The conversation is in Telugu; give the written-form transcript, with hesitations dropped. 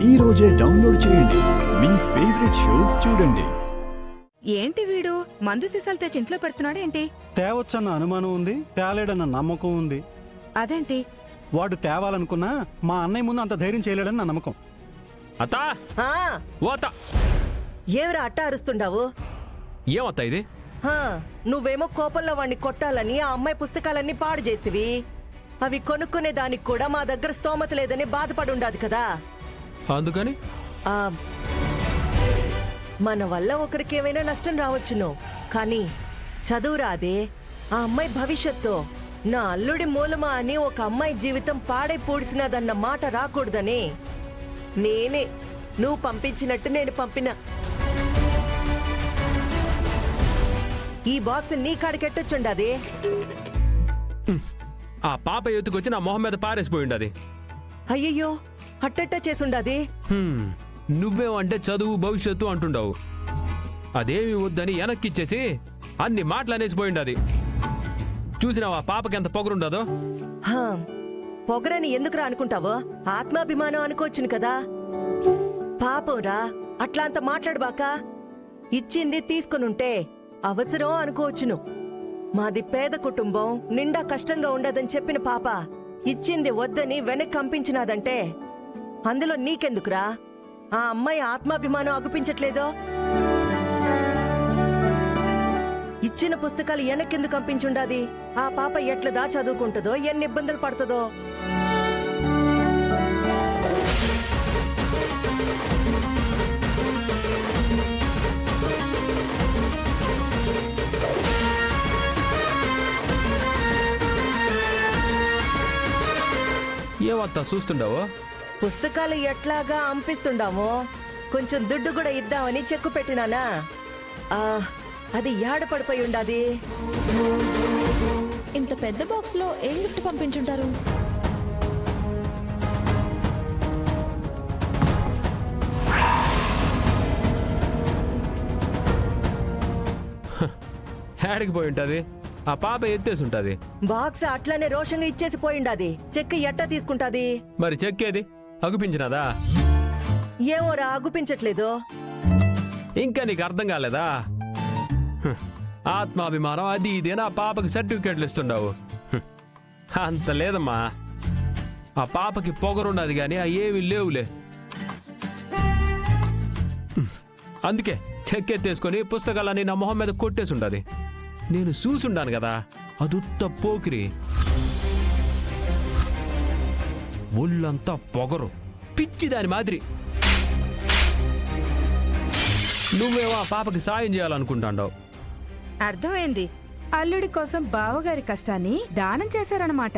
ఈ రోజే డౌన్లోడ్ చేయండి. మీ ఫేవరెట్ షోస్ చూడండి. ఏంటి వీడు మందు సీసాలు తెచ్చి ఇంట్లో పెడుతున్నాడు ఏంటి? తేవచ్చన్న అనుమానం ఉంది, తేలేడన్న నమ్మకం ఉంది. అదేంటి? వాడు తేవాలనుకున్నా మా అన్నయ్య ముందు అంత ధైర్యం చేయలేడని నా నమ్మకం. అత్తా ఆ, ఓ అత్త, ఏవరా అట్ట అరుస్తుండావు? ఏమత్తా ఇది? హా, నువ్వేమో కోపంలో వాణ్ణి కొట్టాలని ఆ అమ్మాయి పుస్తకాలన్నీ పాడు చేస్తివి. అవి కొనుక్కునే దానికి కూడా మా దగ్గర స్తోమత లేదని బాధపడుండాది కదా. అందుకని ఆ, మన వల్ల ఒకరికి ఏమైనా నష్టం రావచ్చును, కానీ చదువు రాదే ఆ అమ్మాయి భవిష్యత్తు. నా అల్లుడి మూలమా అని ఒక అమ్మాయి జీవితం పాడై పూడ్చినదన్న మాట రాకూడదని నేనే నువ్వు పంపించినట్టు నేను పంపిన ఈ బాక్స్ నీ కాడికెట్టొచ్చుండది. ఆ పాప ఎత్తుకొచ్చి నా మొహం మీద పారేసిపోయిండది. అయ్యయ్యో, అట్టట్టా చేసుండది. నువ్వేమంటే చదువు భవిష్యత్తు అంటుండవు, అదేమి వద్దని వెనక్కిచ్చేసి అన్ని మాటలు అనేసిపోయిండది. చూసినావా పాపకి ఎంత పొగరుండదో? హా, పొగరని ఎందుకురా అనుకుంటావో? ఆత్మాభిమానం అనుకోవచ్చును కదా. పాపంరా, అట్లా అంత మాట్లాడబాక. ఇచ్చింది తీసుకొనుంటే అవసరం అనుకోవచ్చును. మాది పేద కుటుంబం, నిండా కష్టంగా ఉండదని చెప్పిన పాప ఇచ్చింది వద్దని వెనక్కి కంపించినాదంటే అందులో నీకెందుకురా? ఆ అమ్మాయి ఆత్మాభిమానం అగుపించట్లేదో? ఇచ్చిన పుస్తకాలు వెనక్కెందుకు కంపించుండాది? ఆ పాప ఎట్లదా చదువుకుంటుందో, ఎన్ని ఇబ్బందులు పడుతుందో. ఏమత్తా చూస్తుండవు? పుస్తకాలు ఎట్లాగా అంపిస్తుండామో కొంచెం దుడ్డు కూడా ఇద్దామని చెక్కు పెట్టినానా. అది యాడ పడిపోయి ఉండాది. ఇంత పెద్ద బాక్స్ లో ఏం గిఫ్ట్ పంపించుంటారు? హ్యాడికి పోయి ఉంటది, ఆ పాప ఎత్తేసి ఉంటది. బాక్స్ అట్లానే రోషంగా ఇచ్చేసి పోయిండాది. చెక్కు ఎట్టా తీసుకుంటాది? మరి చెక్కేది అగుపించినదా? ఏమోరా, అగుపించట్లేదు. ఇంకా నీకు అర్థం కాలేదా? ఆత్మాభిమానం అది ఇదే నా పాపకి సర్టిఫికేట్లు ఇస్తుండవు. అంత లేదమ్మా, ఆ పాపకి పొగరున్నది కానీ ఆ ఏమి లేవులే. అందుకే చెక్కెత్తేసుకొని పుస్తకాలన్నీ నా మొహం మీద కొట్టేసి ఉండదు. నేను చూసుండాను కదా, అదుత్త పోకిరి. ఒళ్ళంతా పొగరు, పిచ్చి దాని మాదిరి. నువ్వేమో ఆ పాపకి సాయం చేయాలనుకుంటాండావు. అర్థమైంది. అల్లుడి కోసం బావగారి కష్టాన్ని దానం చేశారన్నమాట.